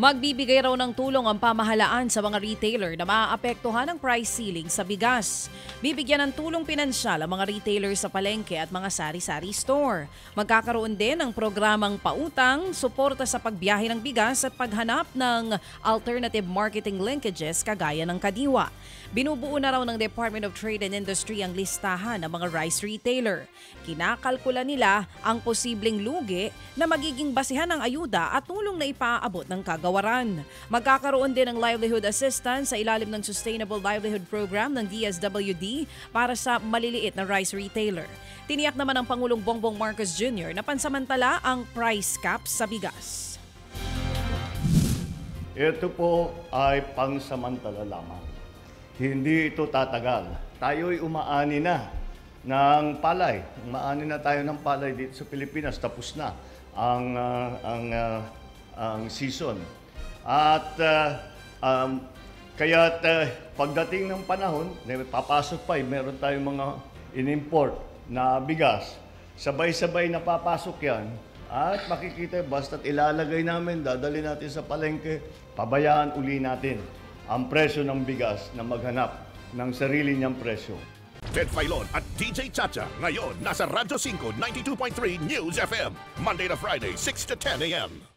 Magbibigay raw ng tulong ang pamahalaan sa mga retailer na maaapektuhan ng price ceiling sa bigas. Bibigyan ng tulong pinansyal ang mga retailer sa palengke at mga sari-sari store. Magkakaroon din ng programang pautang, suporta sa pagbiyahe ng bigas at paghanap ng alternative marketing linkages kagaya ng Kadiwa. Binubuo na raw ng Department of Trade and Industry ang listahan ng mga rice retailer. Kinakalkula nila ang posibleng lugi na magiging basihan ng ayuda at tulong na ipaabot ng kagawaran. Magkakaroon din ng livelihood assistance sa ilalim ng Sustainable Livelihood Program ng DSWD para sa maliliit na rice retailer. Tiniyak naman ng Pangulong Bongbong Marcos Jr. na pansamantala ang price cap sa bigas. Ito po ay pangsamantala lamang. Hindi ito tatagal. Tayo'y umaani na ng palay. Umaani na tayo ng palay dito sa Pilipinas. Tapos na ang season. At kaya't pagdating ng panahon, papasok pa, meron tayong mga in-import na bigas. Sabay-sabay na papasok yan. At makikita, basta't ilalagay namin, dadali natin sa palengke, pabayaan uli natin ang presyo ng bigas na maghanap ng sarili niyang presyo. Ted Filon at DJ Chacha ngayon nasa Radyo 5 92.3 News FM Monday to Friday 6 to 10 a.m.